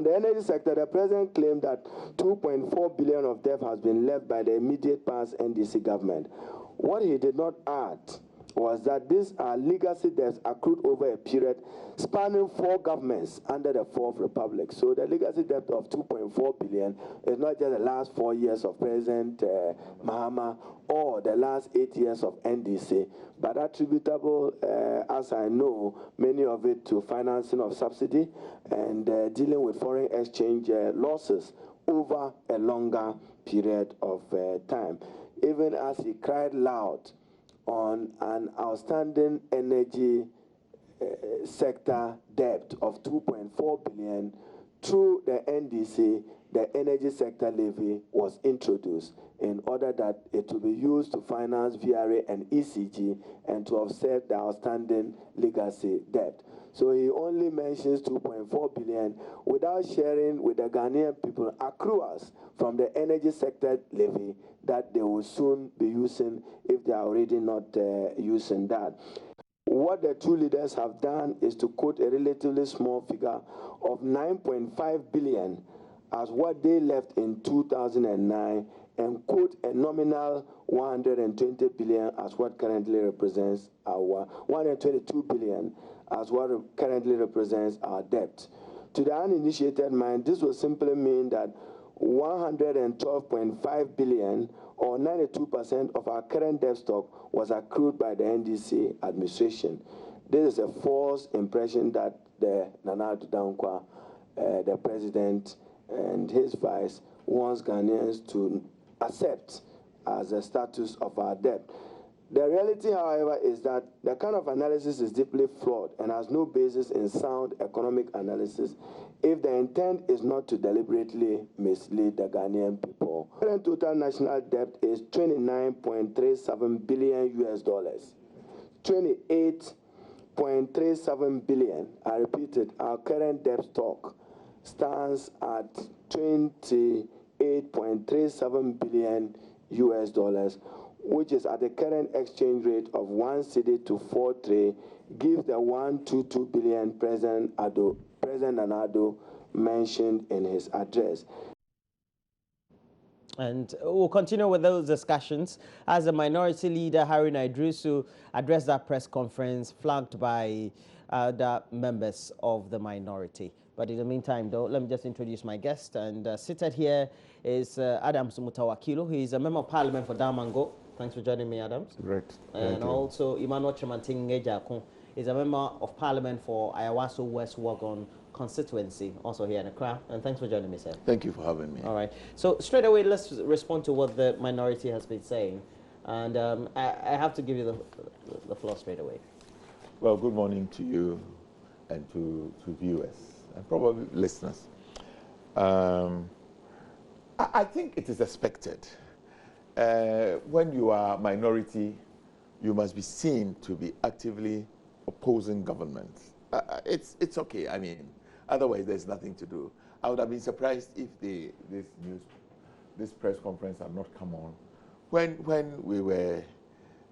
On the energy sector, the president claimed that 2.4 billion of debt has been left by the immediate past NDC government. What he did not add was that these are legacy debts accrued over a period spanning 4 governments under the 4th Republic. So the legacy debt of 2.4 billion is not just the last 4 years of President Mahama or the last 8 years of NDC, but attributable, as I know, many of it to financing of subsidy and dealing with foreign exchange losses over a longer period of time. Even as he cried loud on an outstanding energy sector debt of 2.4 billion, through the NDC, the energy sector levy was introduced in order that it will be used to finance VRA and ECG and to offset the outstanding legacy debt. So he only mentions 2.4 billion without sharing with the Ghanaian people accruals from the energy sector levy that they will soon be using if they are already not using that. What the two leaders have done is to quote a relatively small figure of 9.5 billion as what they left in 2009 and quote a nominal 120 billion as what currently represents our 122 billion as what currently represents our debt. To the uninitiated mind, this will simply mean that 112.5 billion or 92% of our current debt stock was accrued by the NDC administration. This is a false impression that the Nana Addo Dankwa, the president and his vice, wants Ghanaians to accept as a status of our debt. The reality, however, is that the kind of analysis is deeply flawed and has no basis in sound economic analysis if the intent is not to deliberately mislead the Ghanaian people. Current total national debt is $29.37 billion US dollars. 28.37 billion. I repeat it, our current debt stock stands at 28.37 billion US dollars, which is at the current exchange rate of 1 cedi to 4 tray, gives the 122 billion President Addo mentioned in his address. And we'll continue with those discussions as the minority leader, Harry Naidrusu, addressed that press conference flanked by the members of the minority. But in the meantime, though, let me just introduce my guest. And seated here is Adams Mutawakilo. He is a member of parliament for Damango. Thanks for joining me, Adams. Great. And also, Emmanuel Chemanting Ngejakun is a member of parliament for Ayawaso West Wagon constituency, also here in Accra. And thanks for joining me, sir. Thank you for having me. All right. So straight away, let's respond to what the minority has been saying. And I have to give you the floor straight away. Well, good morning to you and to viewers and probably listeners. I think it is expected. When you are a minority, you must be seen to be actively opposing government. It's okay. I mean, otherwise there's nothing to do. I would have been surprised if this press conference had not come on. When we were,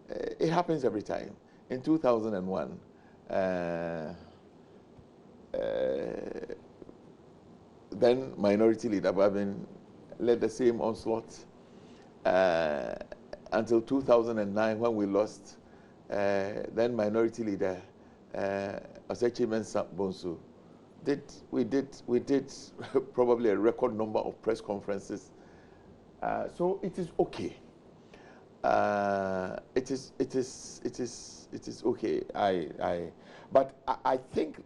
it happens every time. In 2001, then minority leader Babin led the same onslaught until 2009 when we lost. Then minority leader Osechi Mensah Bonsu we did probably a record number of press conferences. So it is okay. It is okay. But I think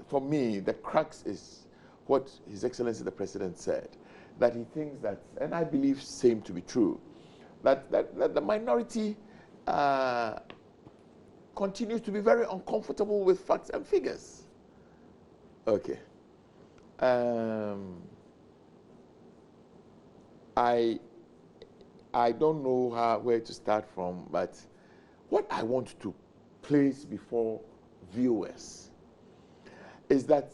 for me the crux is what His Excellency the President said, that he thinks that, and I believe same to be true, that the minority continues to be very uncomfortable with facts and figures. Okay. I don't know where to start from, but what I want to place before viewers is that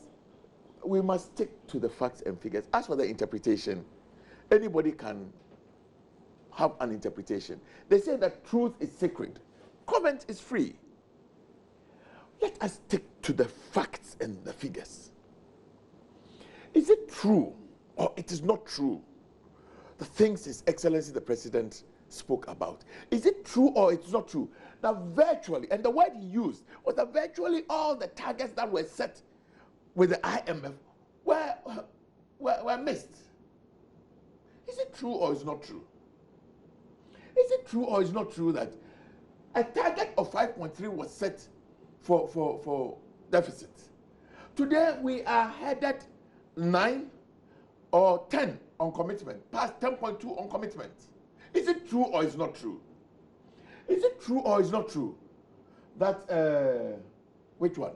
we must stick to the facts and figures. As for the interpretation, anybody can have an interpretation. They say that truth is sacred. Comment is free. Let us stick to the facts and the figures. Is it true or it is not true? The things His Excellency the President spoke about. Is it true or it's not true? That virtually, and the word he used was that virtually all the targets that were set with the IMF were missed. Is it true or is not true? Is it true or is not true that a target of 5.3 was set for deficit? Today we are headed 9 or 10 on commitment, past 10.2 on commitment. Is it true or is not true? Is it true or is not true that, which one?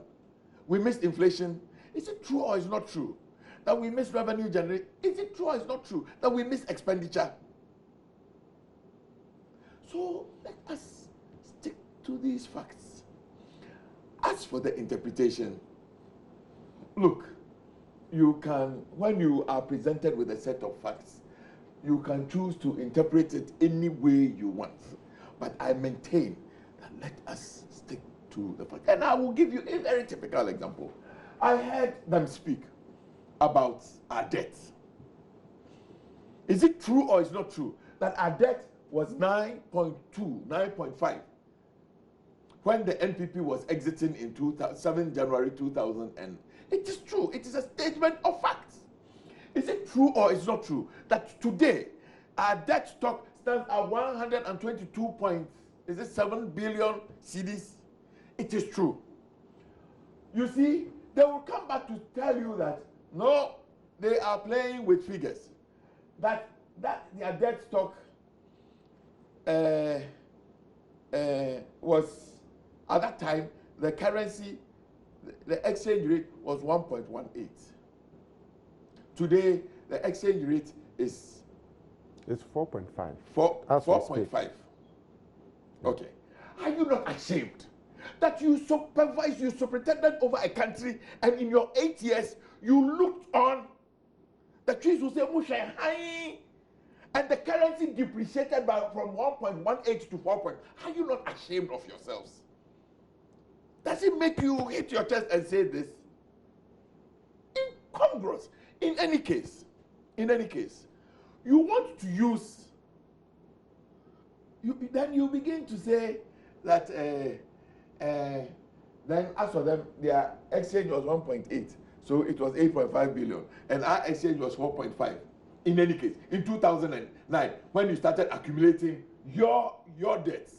We missed inflation. Is it true or is not true that we missed revenue generation? Is it true or is not true that we missed expenditure? So let us stick to these facts. As for the interpretation, look, you can, when you are presented with a set of facts, you can choose to interpret it any way you want. But I maintain that let us stick to the facts. And I will give you a very typical example. I heard them speak about our debt. Is it true or is not true that our debt was 9.2, 9.5 when the NPP was exiting in 7 January 2000? And it is true. It is a statement of facts. Is it true or is not true that today our debt stock stands at 122.7 billion cedis? It is true. You see, they will come back to tell you that no, they are playing with figures. That their debt stock was at that time the currency, the exchange rate was 1.18. Today the exchange rate is 4.5. 4.5. Okay. Are you not ashamed that you supervised, you superintended over a country, and in your 8 years you looked on, the trees will say Musha high, and the currency depreciated from 1.18 to 4. Are you not ashamed of yourselves? Does it make you hit your chest and say this? Incongruous. In any case, you want to use, then you begin to say that then as for them, their exchange was 1.8, so it was 8.5 billion, and our exchange was 4.5. In any case, in 2009, when you started accumulating your debts,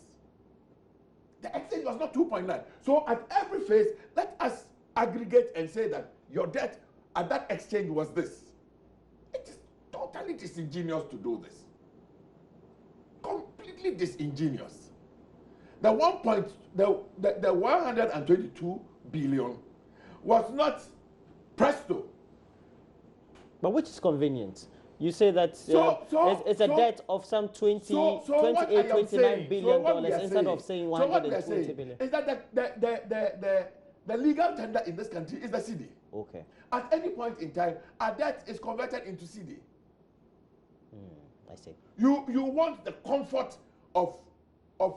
the exchange was not 2.9. So at every phase, let us aggregate and say that your debt at that exchange was this. It is totally disingenuous to do this. Completely disingenuous. The 122 billion was not presto. But which is convenient? You say that it's a debt of some 28, 29 billion dollars instead of saying 120 billion. Is that the legal tender in this country is the CD. Okay. At any point in time, our debt is converted into CD. I see. You want the comfort of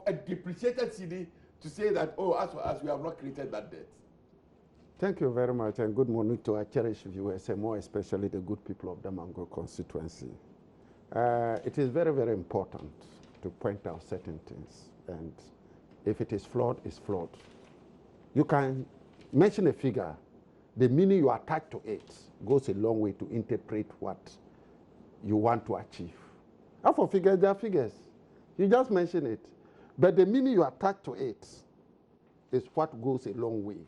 a depreciated CD to say that, oh, as for us, we have not created that debt. Thank you very much, and good morning to our cherished viewers, and more especially the good people of the Mango constituency. It is very, very important to point out certain things, and if it is flawed, it's flawed. You can mention a figure, the meaning you attach to it goes a long way to interpret what you want to achieve. And for figures, they are figures. You just mention it, but the meaning you attach to it is what goes a long way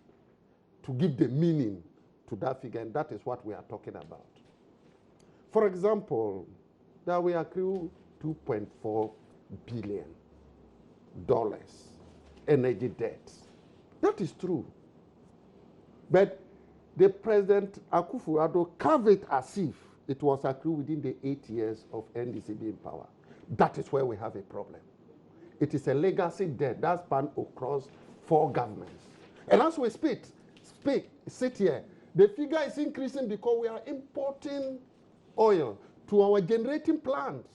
to give the meaning to that figure, and that is what we are talking about. For example, that we accrue $2.4 billion energy debt. That is true. But the President Akufo-Addo carved it as if it was accrued within the 8 years of NDC being in power. That is where we have a problem. It is a legacy debt that spans across 4 governments. And as we sit here, the figure is increasing because we are importing oil to our generating plants.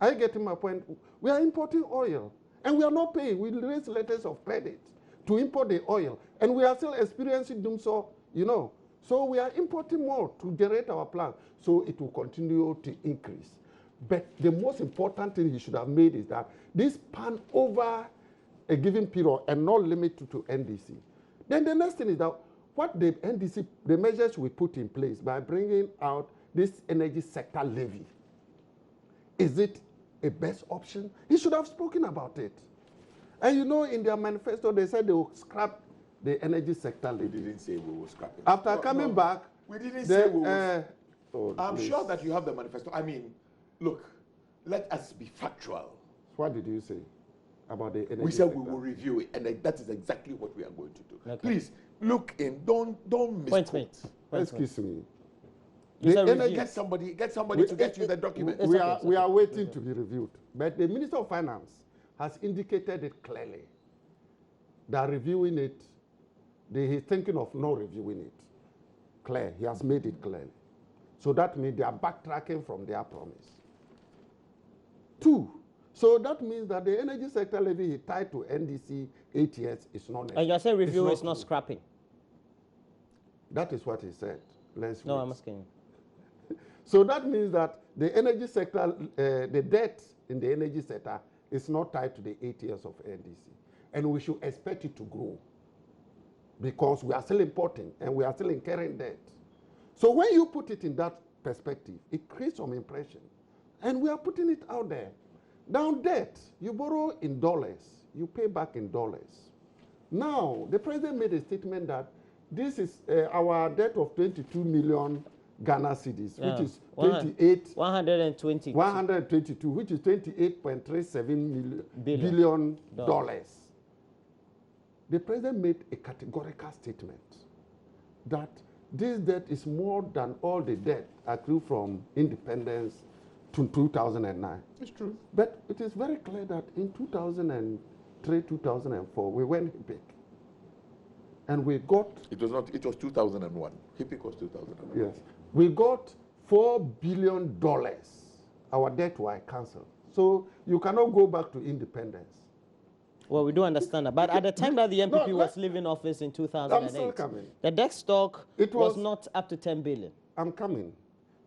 Are you getting my point? We are importing oil, and we are not paying. We raise letters of credit to import the oil, and we are still experiencing doom. So, So we are importing more to generate our plant. So it will continue to increase. But the most important thing he should have made is that this pan over a given period and not limited to NDC. Then the next thing is that what the NDC, the measures we put in place by bringing out this energy sector levy, is it a best option? He should have spoken about it. And you know, in their manifesto, they said they will scrap the energy sector levy. We didn't say we will scrap it. After coming back, we didn't say we will. I'm please. sure that you have the manifesto. I mean, look, let us be factual. What did you say about the energy We said sector? we will review it, and that is exactly what we are going to do. Okay. Please look in. Don't misquote. Excuse me. You said energy- Get somebody to get you the document. It's We okay. are waiting to be reviewed. But the Minister of Finance has indicated it clearly that reviewing it, he's thinking of not reviewing it. Clear. He has made it clear. So that means they are backtracking from their promise. 2, so that means that the energy sector levy tied to NDC 8 years is not necessary. And you say review is not true. scrapping. That is what he said. Let's No, wait. I'm asking. So that means that the energy sector, the debt in the energy sector is not tied to the 8 years of NDC. And we should expect it to grow because we are still importing and we are still incurring debt. So when you put it in that perspective, it creates some impression. And we are putting it out there. Now debt, you borrow in dollars, you pay back in dollars. Now, the president made a statement that this is our debt of 22 million Ghana cedis, which is 120. 122, which is 28.37 billion dollars. The president made a categorical statement that this debt is more than all the debt accrued from independence to 2009. It's true. But it is very clear that in 2003, 2004, we went HIPIC. And we got... It was not, it was 2001. HIPIC was 2001. Yes. We got $4 billion. Our debt was cancelled. So you cannot go back to independence. Well, we do understand that. But at the time that the MPP was leaving office in 2008, I'm still coming. the debt stock It was was- not up to 10 billion. I'm coming.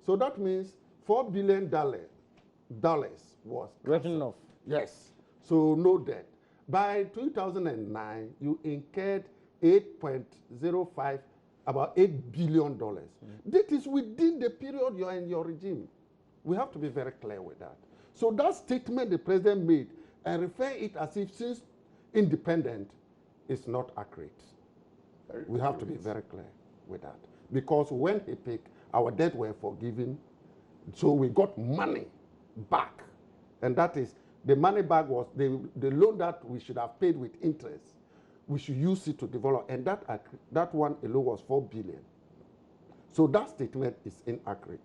So that means $4 billion was Written off. Yes. So no debt. By 2009, you incurred 8.05, about $8 billion. That is within the period you are in your regime. We have to be very clear with that. So that statement the president made and refer it as if since independent is not accurate. We have to be very clear with that. Because when he picked, our debt were forgiven, so we got money back. And that is, the money back was the loan that we should have paid with interest. We should use it to develop, and that one alone was $4 billion. So that statement is inaccurate.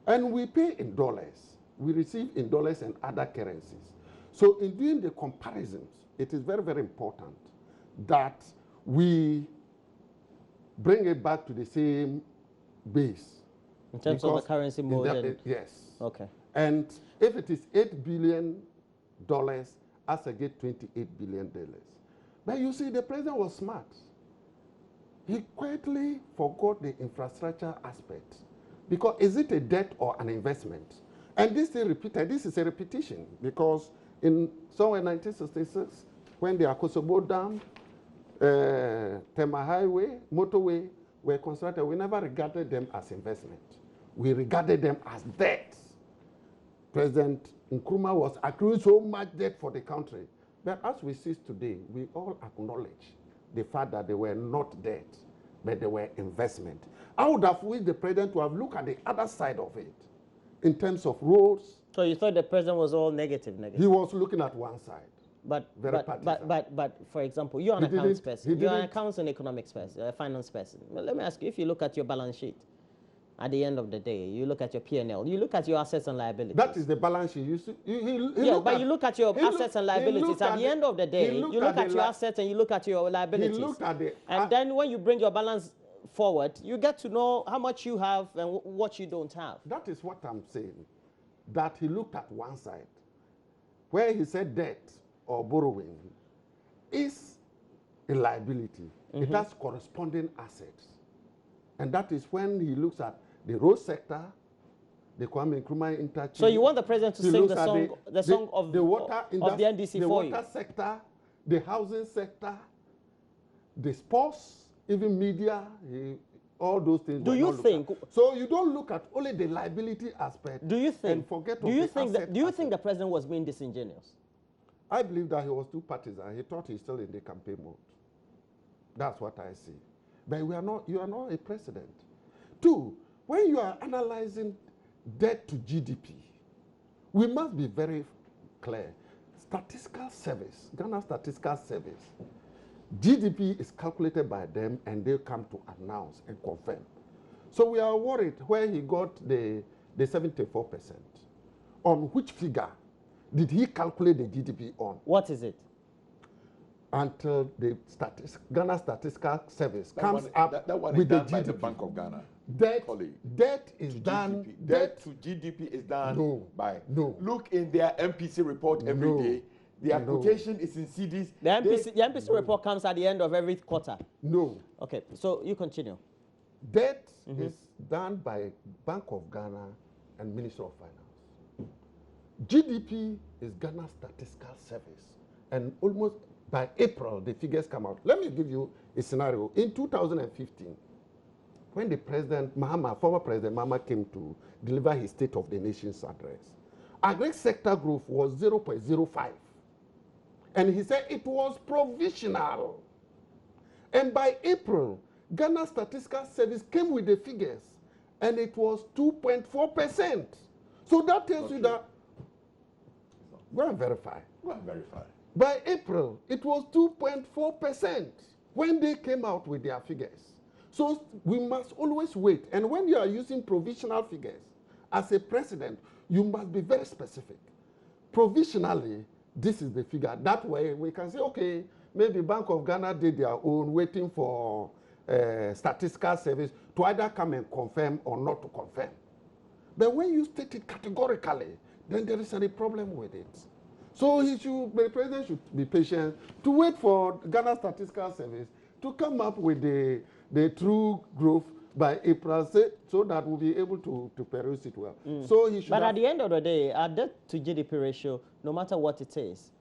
And we pay in dollars. We receive in dollars and other currencies. So in doing the comparisons, it is very, very important that we bring it back to the same base. In terms of the currency mode? Yes. Okay. And if it is $8 billion as against $28 billion. But you see, the president was smart. He quietly forgot the infrastructure aspect. Because is it a debt or an investment? And this thing repeated, this is a repetition. Because in somewhere 1966, when the Akufo-Addo Dam, Tema Highway, motorway were constructed, we never regarded them as investment. We regarded them as debt. President Nkrumah was accruing so much debt for the country. But as we see today, we all acknowledge the fact that they were not debt, but they were investment. I would have wished the president to have looked at the other side of it in terms of roads. So you thought the president was all negative? He was looking at one side. But for example, you're an He accounts didn't- person. he You're an didn't- accounts and economics person, a finance person. Well, let me ask you, if you look at your balance sheet, at the end of the day, you look at your P&L, you look at your assets and liabilities. That is the balance sheet. You look at your assets and liabilities. At the end of the day, you look at your assets and you look at your liabilities. He looked at the... And then when you bring your balance forward, you get to know how much you have and what you don't have. That is what I'm saying. That he looked at one side, where he said debt or borrowing is a liability. It has corresponding assets. And that is when he looks at the road sector, the Kwame Nkrumah interchange. So you want the president to sing the song, of the NDC the for you? water sector, the housing sector, the sports, even media, all those things. Do you think? So you don't look at only the liability aspect. Do you think? And forget Do you the think asset that? Do you aspect. think the president was being disingenuous? I believe that he was too partisan. He thought he's still in the campaign mode. That's what I see. But we are not. You are not a president. Two, when you are analyzing debt to GDP, we must be very clear. Statistical Service, Ghana Statistical Service, GDP is calculated by them and they come to announce and confirm. So we are worried where he got the 74%. On which figure did he calculate the GDP on? What is it? Until the Ghana Statistical Service comes up with the GDP. By the Bank of Ghana. Debt is done. Debt to GDP is done by. No. Look in their MPC report every day. Their quotation is in CDs. The MPC report comes at the end of every quarter. No. Okay, so you continue. Debt is done by Bank of Ghana and Ministry of Finance. GDP is Ghana Statistical Service. And almost by April, the figures come out. Let me give you a scenario. In 2015, when the President Mahama, former President Mahama, came to deliver his State of the Nation's address, agri sector growth was 0.05. And he said it was provisional. And by April, Ghana Statistical Service came with the figures, and it was 2.4%. So that tells you that, go and verify. Go and verify. By April, it was 2.4% when they came out with their figures. So we must always wait. And when you are using provisional figures, as a president, you must be very specific. Provisionally, this is the figure. That way, we can say, okay, maybe Bank of Ghana did their own, waiting for statistical service to either come and confirm or not to confirm. But when you state it categorically, then there is a problem with it. So the president should be patient to wait for Ghana Statistical Service to come up with the true growth by April, so that we'll be able to peruse it well. So he should. But at the end of the day, our debt to GDP ratio, no matter what it is,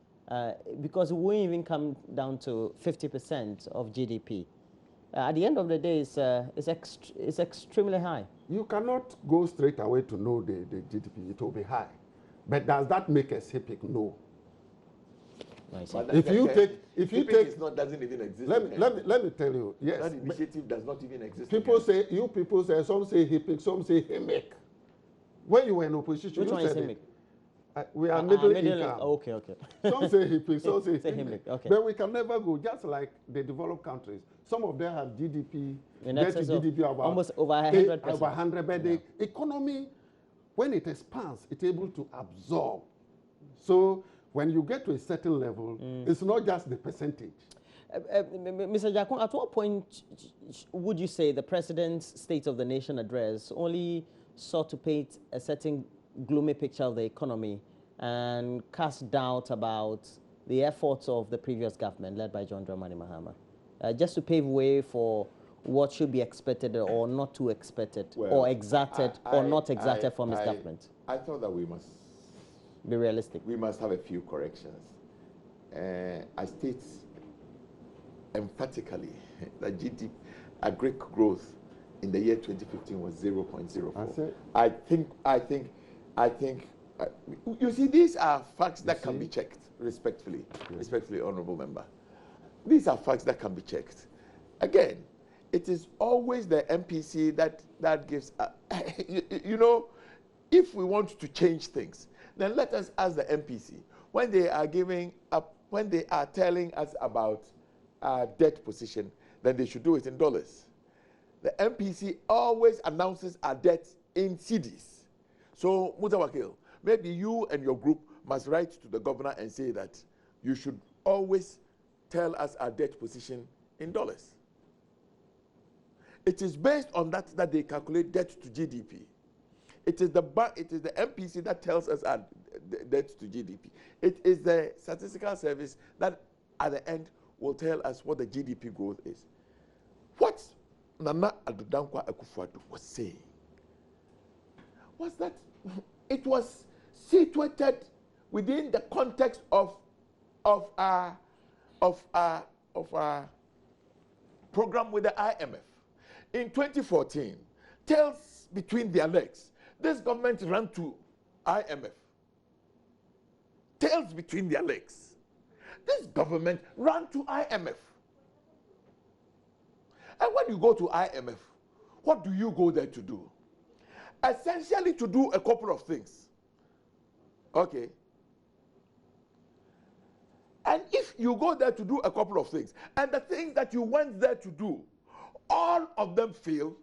because it won't even come down to 50% of GDP. At the end of the day, it's extremely high. You cannot go straight away to know the GDP. It will be high. But does that make us HIPIC? No. If you take, doesn't even exist. Let me tell you. Yes. That initiative does not even exist. People say, some say HIPIC, some say HIMIC. When you were in opposition, which one is HIMIC? We are middle income. Okay. Some say HIPIC, some say HIMIC. Okay. But we can never go, just like the developed countries. Some of them have GDP, debt to GDP about almost over 100%. Over 100, but the economy, when it expands, it's able to absorb. So when you get to a certain level, it's not just the percentage. Mr. Jakun, at what point would you say the President's State of the Nation address only sought to paint a certain gloomy picture of the economy and cast doubt about the efforts of the previous government led by John Dramani Mahama, just to pave way for what should be expected or not too expected, or exacted or not exacted from his government? I thought that we must be realistic. We must have a few corrections. I state emphatically that GDP agric growth in the year 2015 was 0.04. I think. You see, these are facts that can be checked respectfully, Honourable Member. These are facts that can be checked. Again, it is always the MPC that gives. You know, if we want to change things, then let us ask the MPC when they are when they are telling us about our debt position, then they should do it in dollars. The MPC always announces our debt in cedis. So, Mutawakil, maybe you and your group must write to the governor and say that you should always tell us our debt position in dollars. It is based on that they calculate debt to GDP. It is the MPC that tells us our debt to GDP. It is the Statistical Service that at the end will tell us what the GDP growth is. What Nana Addo Akufo-Addo was saying was that it was situated within the context of our program with the IMF. In 2014, tails between their legs, this government ran to IMF. Tails between their legs. This government ran to IMF. And when you go to IMF, what do you go there to do? Essentially to do a couple of things. Okay. And if you go there to do a couple of things, and the things that you went there to do, all of them fail,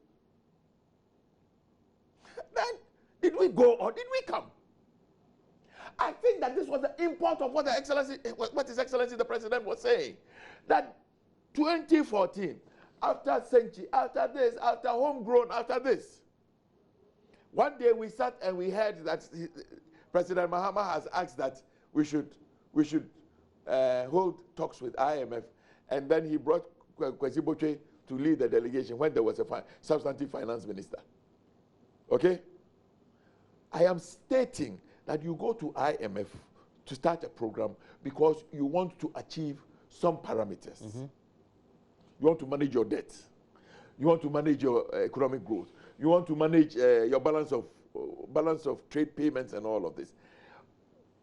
then did we go or did we come? I think that this was the import of what His Excellency the President was saying. That 2014, after Senchi, after this, after homegrown, after this, one day we sat and we heard that President Mahama has asked that we should hold talks with IMF, and then he brought Kwesi Botwe to lead the delegation when there was a substantive finance minister. Okay? I am stating that you go to IMF to start a program because you want to achieve some parameters. Mm-hmm. You want to manage your debt. You want to manage your economic growth. You want to manage your balance of trade payments and all of this.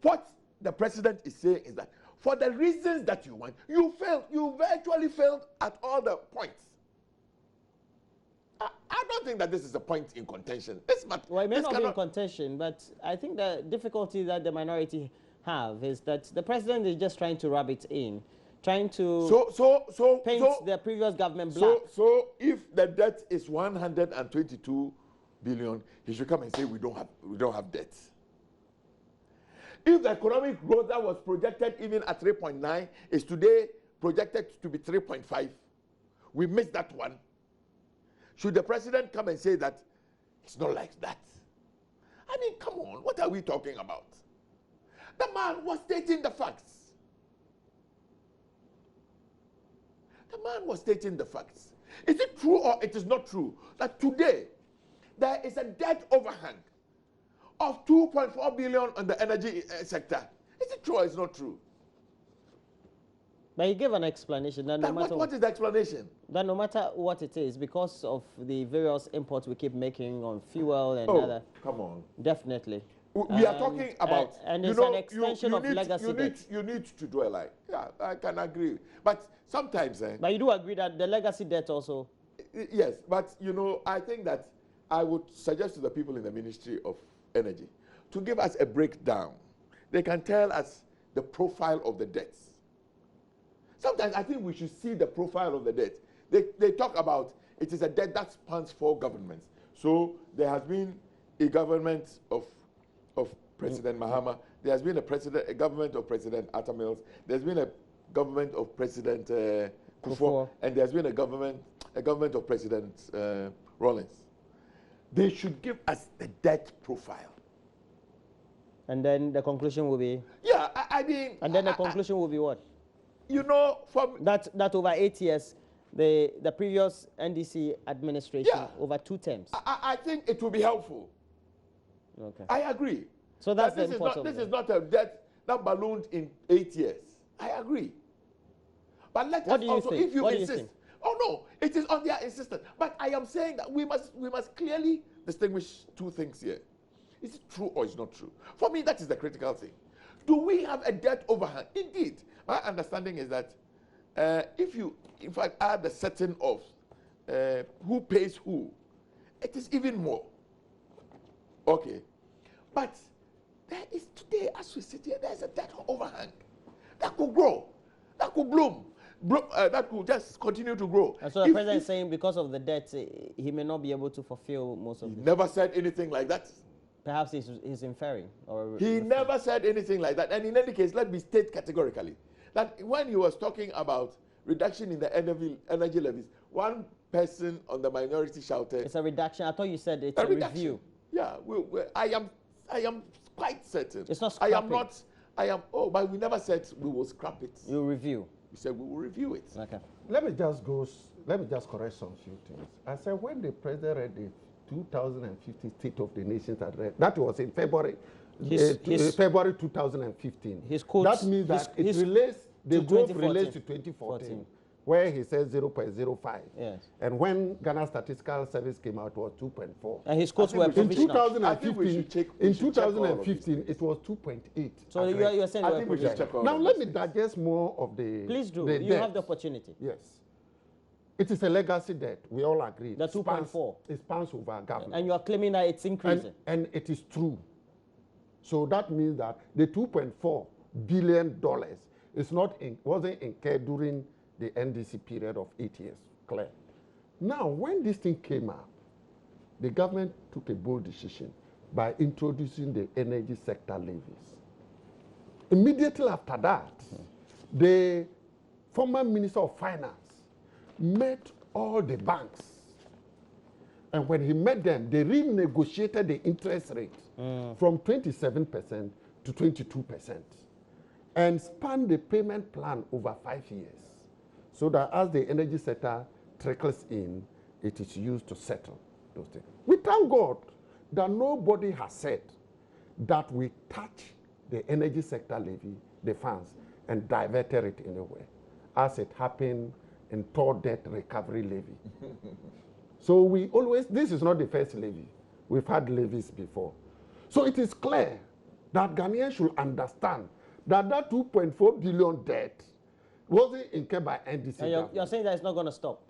What the president is saying is that for the reasons that you want, you failed. You virtually failed at all the points. I don't think that this is a point in contention. Well, it may not be in contention, but I think the difficulty that the minority have is that the president is just trying to rub it in, trying to paint the previous government black. So if the debt is 122 billion, he should come and say we don't have debt. If the economic growth that was projected even at 3.9 is today projected to be 3.5, we missed that one. Should the president come and say that it's not like that? I mean, come on, what are we talking about? The man was stating the facts. The man was stating the facts. Is it true or it is not true that today there is a debt overhang of 2.4 billion on the energy sector? Is it true or it's not true? But he gave an explanation. That no matter what is the explanation? That no matter what it is, because of the various imports we keep making on fuel and other. Come on. Definitely. We are talking about, and it's an extension of legacy debt. You need to dwell like, yeah, I can agree. But sometimes... but you do agree that the legacy debt also... Yes, but I think that I would suggest to the people in the Ministry of Energy to give us a breakdown. They can tell us the profile of the debts. Sometimes I think we should see the profile of the debt. They talk about it is a debt that spans 4 governments. So there has been a government of President Mahama. There has been a government of President Atta Mills. There's been a government of President Kufo, and there's been a government of President Rawlings. They should give us the debt profile. And then the conclusion will be? Yeah, I mean... And then the conclusion will be what? From... That over 8 years, the previous NDC administration, over 2 terms. I think it will be helpful. Okay. I agree. So that's this is not a debt that ballooned in 8 years. I agree. But let us also, if you insist... Oh no, it is on their insistence. But I am saying that we must clearly distinguish 2 things here. Is it true or is it not true? For me, that is the critical thing. Do we have a debt overhang? Indeed. My understanding is that if you, in fact, add the setting of who pays who, it is even more. Okay. But there is today, as we sit here, there is a debt overhang that could grow, that could bloom, that could just continue to grow. And so the president is saying because of the debt, he may not be able to fulfill most of it. He never said anything like that. Perhaps he's inferring. He never said anything like that. And in any case, let me state categorically that when he was talking about reduction in the energy levies, one person on the minority shouted... It's a reduction. I thought you said it's a review. Yeah, I am quite certain. It's not scrapping. But we never said we will scrap it. You review. We said we will review it. Okay. Let me just correct some few things. I said when the president read the 2015 State of the Nations address, that was in February, February 2015. His quotes, that means that it relates, the growth relates to 2014, where he says 0.05. Yes. And when Ghana Statistical Service came out, it was 2.4. And his quotes were in provisional. 2015, it was 2.8. So you're saying I they think were we should provisional. check all Now of let these me things. digest more of the. Please do. The You debt. have the opportunity. Yes. It is a legacy debt. We all agree. The 2.4. It spans over government. And you are claiming that it's increasing. And it is true. So that means that the $2.4 billion wasn't incurred during the NDC period of 8 years. Clear. Now, when this thing came up, the government took a bold decision by introducing the energy sector levies. Immediately after that, the former Minister of Finance met all the banks. And when he met them, they renegotiated the interest rate from 27% to 22% and spanned the payment plan over 5 years so that as the energy sector trickles in, it is used to settle those things. We thank God that nobody has said that we touch the energy sector levy, the funds, and diverted it anywhere, as it happened in toll debt recovery levy. So we always, this is not the first levy. We've had levies before. So it is clear that Ghanaians should understand that that 2.4 billion debt wasn't incurred by NDC. And you're saying that it's not going to stop?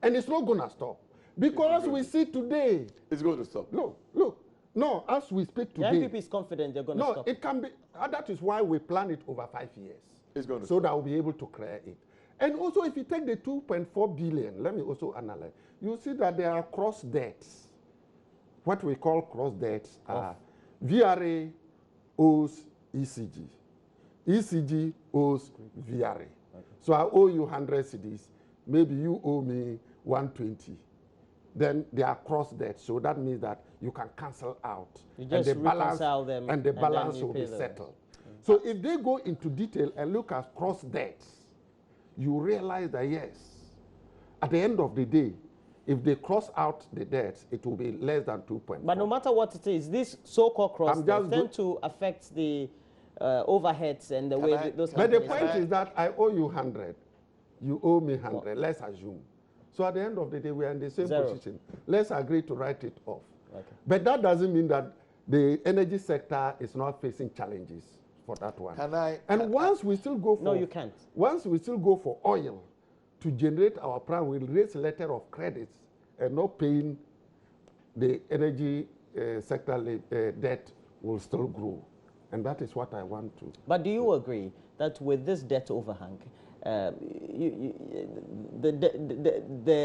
And it's not going to stop. Because we see today. It's going to stop. Look. No, as we speak today. The NPP is confident they're going to stop. No, it can be. That is why we plan it over 5 years. It's going to so that we'll be able to clear it. And also, if you take the 2.4 billion, let me also analyze. You see that there are cross debts. What we call cross debts are VRA owes ECG. ECG owes VRA. Okay. So I owe you 100 cedis. Maybe you owe me 120. Then they are cross debts. So that means that you can cancel out. You just reconcile them. And the balance will be settled. So if they go into detail and look at cross debts, you realize that yes, at the end of the day, if they cross out the debts, it will be less than 2.4. But no matter what it is, these so-called cross debts tend to affect the overheads and the way those. But the point is that I owe you 100, you owe me 100. Let's assume. So at the end of the day, we are in the same position. Let's agree to write it off. Okay. But that doesn't mean that the energy sector is not facing challenges for that one. Once we still go for... No, you can't. Once we still go for oil to generate our plan, we'll raise a letter of credits and not paying the energy sector debt will still grow. And that is what I want to... But do you agree that with this debt overhang, the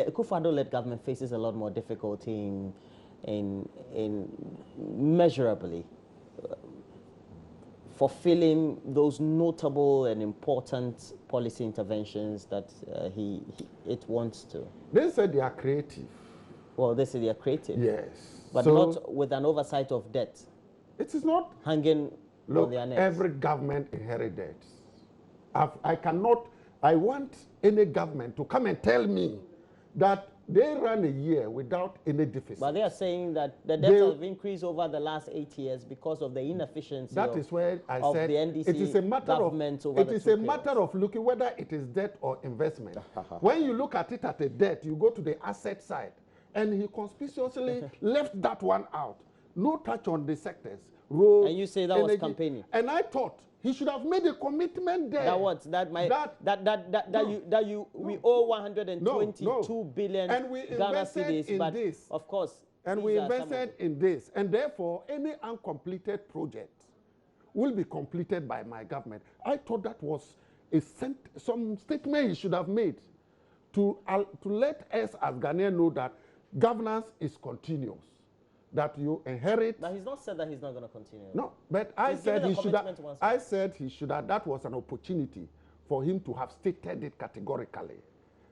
Akufo-Addo-led government faces a lot more difficulty in measurably fulfilling those notable and important policy interventions that it wants to? They said they are creative. Well, they say they are creative. Yes. But so, not with an oversight of debt. It is not hanging on their necks. Every government inherits debts. I want any government to come and tell me that they ran a year without any deficit. But they are saying that the debts have increased over the last 8 years because of the inefficiency that is where I said the NDC it is a matter government of, over it the is two a matter of looking whether it is debt or investment. When you look at it at a debt, you go to the asset side. And he conspicuously left that one out. No touch on the sectors. Road, and you say that energy. Was campaigning. And I thought he should have made a commitment there. That what? We owe 122 billion and we Ghana cedis, in but this. Of course. And we invested in this. And therefore, any uncompleted project will be completed by my government. I thought that was some statement he should have made to let us as Ghanaians know that governance is continuous. That you inherit. But he's not said that he's not going to continue. No, but I said he should have. I said he should have. That was an opportunity for him to have stated it categorically.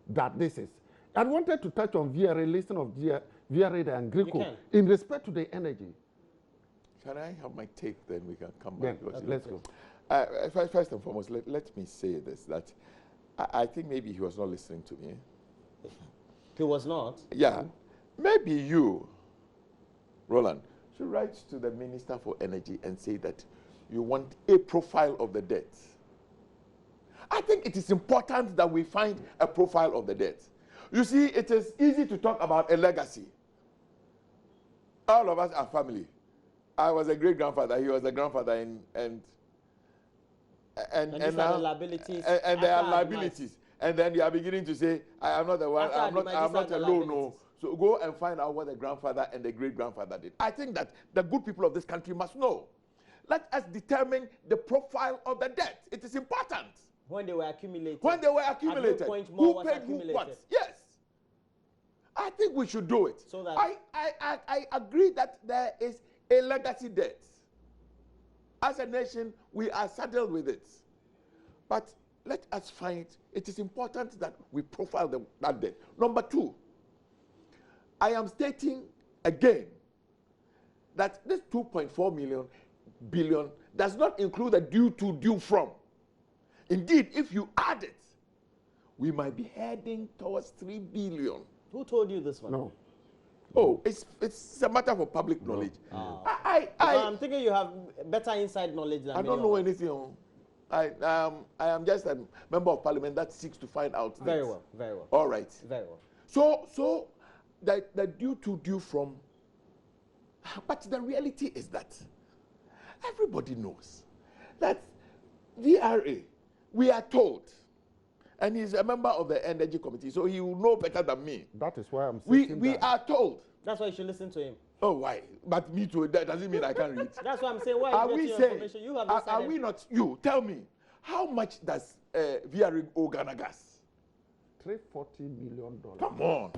That this is. I wanted to touch on VRA, listen of VRA and Greco in respect to the energy. Can I have my take? Then we can come back. Yeah, let's go. First and foremost, let me say this: that I think maybe he was not listening to me. He was not? Yeah. Maybe you, Roland, should write to the Minister for Energy and say that you want a profile of the debt. I think it is important that we find a profile of the debt. You see, it is easy to talk about a legacy. All of us are family. I was a great-grandfather, he was a grandfather, and these are the liabilities. And there are liabilities. And then you are beginning to say, I am not the one, I'm not alone. No. So go and find out what the grandfather and the great-grandfather did. I think that the good people of this country must know. Let us determine the profile of the debt. It is important. When they were accumulated. When they were accumulated. At no point more who was paid accumulated. who what? Yes. I think we should do it. So that I agree that there is a legacy debt. As a nation, we are saddled with it. But let us find, it is important that we profile that debt. Number two, I am stating again that this 2.4 billion does not include the due to, due from. Indeed, if you add it, we might be heading towards 3 billion. Who told you this one? No. Oh, it's a matter of public knowledge. Oh. I'm thinking you have better inside knowledge than I me. don't know anything. I am just a member of parliament that seeks to find out things. Very well, very well. All right. Very well. So the due to, due from, but the reality is that everybody knows that VRA, we are told, and he's a member of the Energy Committee, so he will know better than me. That is why I'm We saying are told. That's why you should listen to him. Oh, why? But me too, that doesn't mean I can't read. That's why I'm saying, why Are you we get your saying, information? You have are decided. we not, you, tell me, how much does VRA owe Ghana Gas? $340 million. Come on.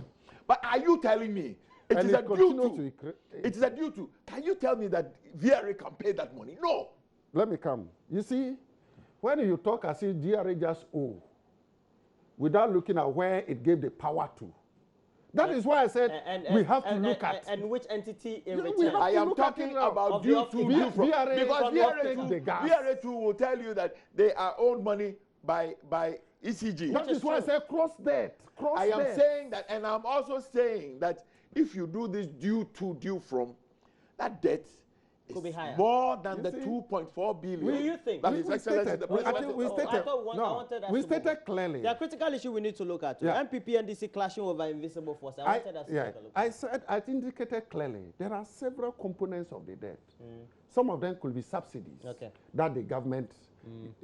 But are you telling me it And is a due to? It is a due to. Can you tell me that VRA can pay that money? No. Let me come. You see, when you talk as if DRA just owe, without looking at where it gave the power to, that is why I said we have to look at. And which entity in Yeah, we return? have I to am look at talking it now. about Of due the to, offtake. due from. VRA Because from the offtake the gas. VRA too will tell you that they are owed money by ECG. That is why I said cross debt. Cross I am debt. saying that, and I'm also saying that if you do this due to, due from, that debt Could be higher. more than You the see? 2.4 billion. Will you think? That We- His we Excellency stated- the we- I President. think we of- stated- I wanted us we to move stated on. clearly. There are critical issues we need to look at. Yeah. MPP and DC clashing over invisible force. I wanted us to take a look. I said, I indicated clearly, there are several components of the debt. Some of them could be subsidies that the government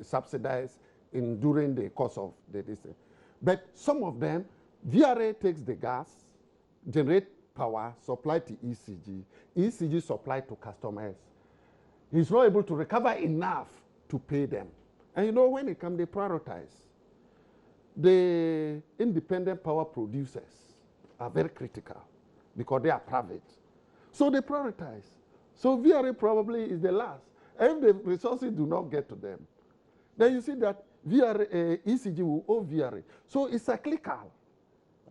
subsidized during the course of the distance. But some of them, VRA takes the gas, generate power, supply to ECG, ECG supply to customers. He's not able to recover enough to pay them. And you know, when it comes, they prioritize. The independent power producers are very critical because they are private. So they prioritize. So VRA probably is the last. And if the resources do not get to them, then you see that VRA, ECG will owe VRA. So it's cyclical.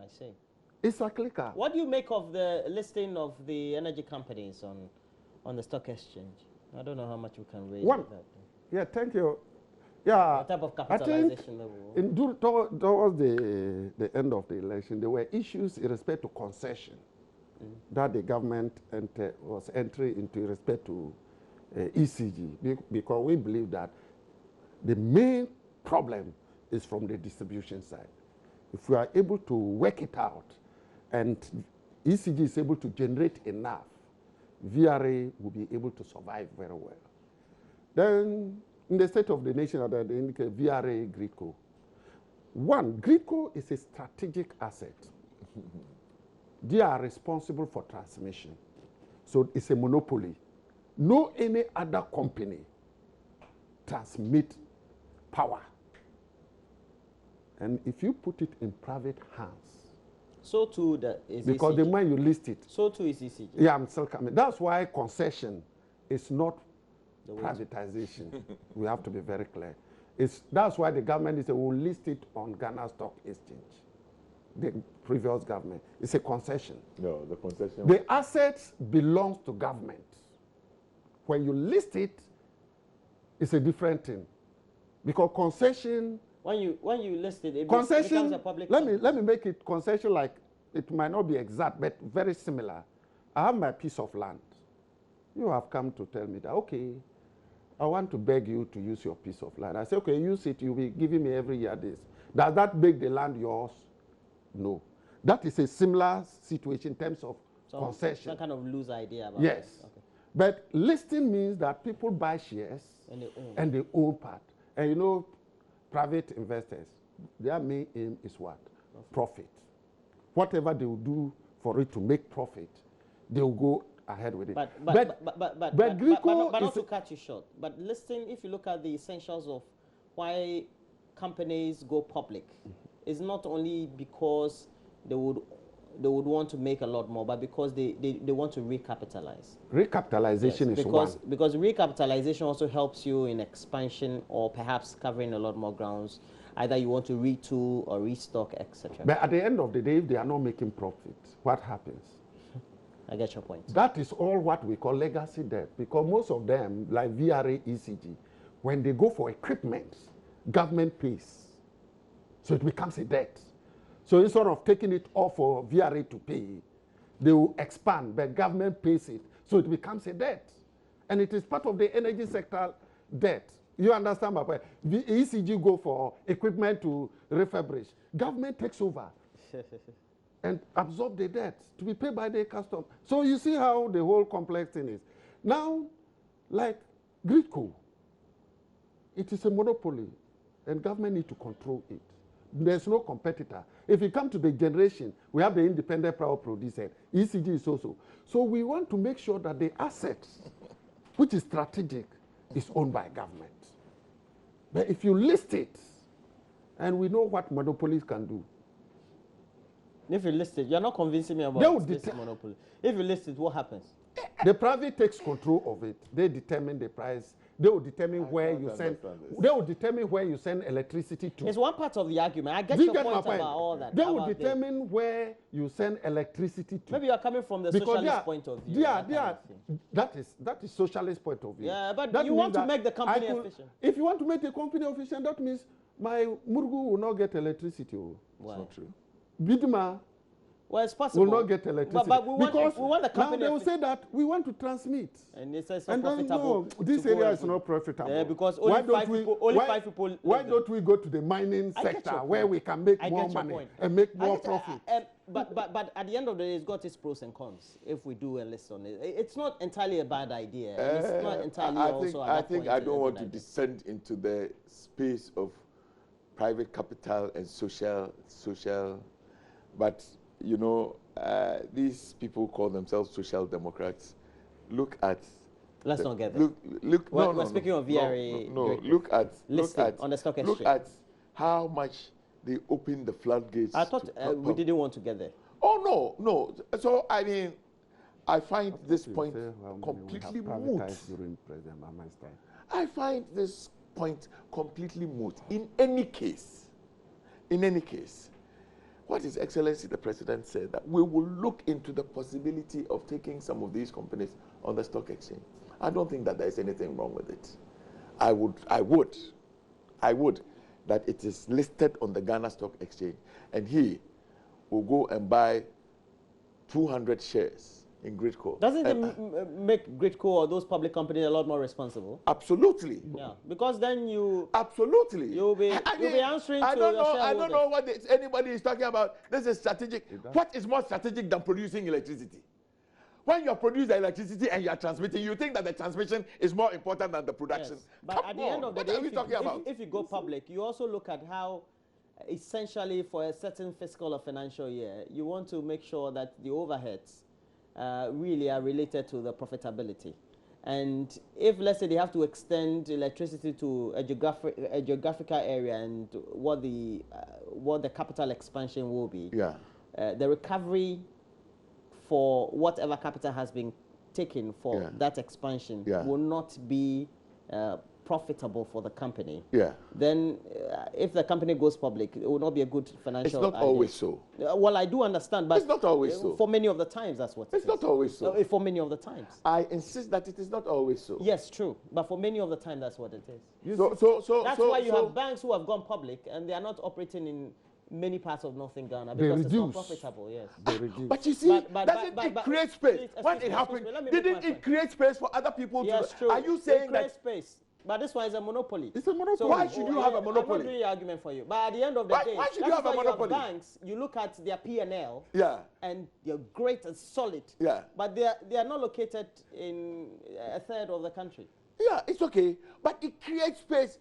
I see. It's cyclical. What do you make of the listing of the energy companies on the stock exchange? I don't know how much we can raise with that. Yeah, thank you. Yeah, What type of I capitalization think level? towards the end of the election, there were issues in respect to concession that the government was entering into in respect to ECG, because we believe that the main problem is from the distribution side. If we are able to work it out and ECG is able to generate enough, VRA will be able to survive very well. Then, in the state of the nation, they indicate VRA, GRIDCO. One, GRIDCO is a strategic asset. They are responsible for transmission. So it's a monopoly. No any other company transmit power. And if you put it in private hands, So too is because ECG. the moment you list it, So too is ECG. yeah, I'm still coming. That's why concession is not The way privatization. We have to be very clear. That's why the government is will list it on Ghana Stock Exchange. The previous government. It's a concession. No, the concession. The assets belongs to government. When you list it, it's a different thing. Because concession when you list it, it concession, becomes a public let company. me make it concession, like it might not be exact, but very similar. I have my piece of land. You have come to tell me that, okay, I want to beg you to use your piece of land. I say, okay, use it. You'll be giving me every year this. Does that make the land yours? No. That is a similar situation in terms of concession. Some kind of loose idea about yes. this. Okay. But listing means that people buy shares and they own part. And you know, private investors, their main aim is what? Profit. Whatever they will do for it to make profit, they will go ahead with it. But not to cut you short, but listing, if you look at the essentials of why companies go public, it's not only because they would want to make a lot more, but because they want to recapitalize. Recapitalization is one. Because recapitalization also helps you in expansion or perhaps covering a lot more grounds. Either you want to retool or restock, etc. But at the end of the day, if they are not making profit, what happens? I get your point. That is all what we call legacy debt, because most of them, like VRA, ECG, when they go for equipment, government pays. So it becomes a debt. So instead of taking it off for VRA to pay, they will expand, but government pays it. So it becomes a debt. And it is part of the energy sector debt. You understand my point? The ECG go for equipment to refurbish. Government takes over and absorb the debt to be paid by the customer. So you see how the whole complex thing is. Now, like Gridco, it is a monopoly, and government need to control it. There's no competitor. If you come to the generation, we have the independent power producer. ECG is also. So we want to make sure that the assets, which is strategic, is owned by government. But if you list it, and we know what monopolies can do. If you list it, you're not convincing me about this monopoly. If you list it, what happens? The private takes control of it. They determine the price. They will determine where you send. They will determine where you send electricity to. It's one part of the argument. I get your point about all that. They will determine where you send electricity to. Maybe you are coming from the socialist point of view. That is socialist point of view. Yeah, but you want to make the company efficient. If you want to make the company efficient, that means my Murgu will not get electricity. Why? Not true. Bidma well, it's possible. will not get electricity. But we want the company. Now they will say that we want to transmit. And it says so profitable. No, this area is not profitable. Yeah, because only five people. Why don't we go to the mining sector where we can make more money and make more profit? But at the end of the day, it's got its pros and cons. If we do a list on it, it's not entirely a bad idea. It's not entirely I don't want to descend into the space of private capital and social, but you know, these people call themselves social democrats. Look at. Let's not get there. Look. We're speaking of VRA. No. Look at on the stock exchange. Look at how much they opened the floodgates. I thought we didn't want to get there. Oh no. So I mean, I find this point completely moot. I find this point completely moot. In any case, what His Excellency the President said, that we will look into the possibility of taking some of these companies on the stock exchange. I don't think that there is anything wrong with it. I would that it is listed on the Ghana Stock Exchange, and he will go and buy 200 shares in Gridco. Doesn't it make Gridco or those public companies a lot more responsible? Absolutely. Yeah, because then you'll be answering to your shareholders. I don't know what anybody is talking about. This is strategic. What is more strategic than producing electricity? When you produce the electricity and you are transmitting, you think that the transmission is more important than the production. Yes, but at the end of the day, if you go public, you also look at how, essentially, for a certain fiscal or financial year, you want to make sure that the overheads really are related to the profitability. And if, let's say, they have to extend electricity to a geographical area and what the capital expansion will be, the recovery for whatever capital has been taken for that expansion will not be profitable for the company, Yeah. then if the company goes public, it will not be a good financial It's not idea. always so. Well, I do understand, but It's not always so. For many of the times, that's what it is. It's not always so. For many of the times. I insist that it is not always so. Yes, true. But for many of the time, that's what it is. That's why you have banks who have gone public and they are not operating in many parts of Northern Ghana because it's not profitable. Yes. They reduce. But you see, doesn't it create space? When it happened, didn't it create space for other people to? Yes, true. Are you saying that? Space. But this one is a monopoly. It's a monopoly. So why should you have a monopoly? I'm not doing the argument for you. But at the end of the day, why should you have a monopoly? You have banks, you look at their P&L, Yeah. and they're great and solid. Yeah. But they are not located in a third of the country. Yeah, it's okay. But it creates space.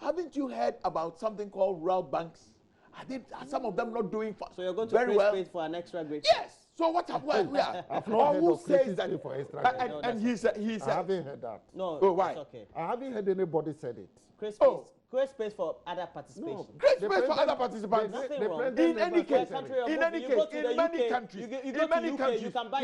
Haven't you heard about something called rural banks? Are some of them not doing so you're going to very create well? space for an extra grade? Yes. So what? Yeah. I've not heard who of says that? for extra And he said. I haven't heard that. No. Oh, why? It's okay. I haven't heard anybody said it. Create space for other participation. No. Great space for other participants. Nothing wrong. In any case, in any case, in many countries, you can buy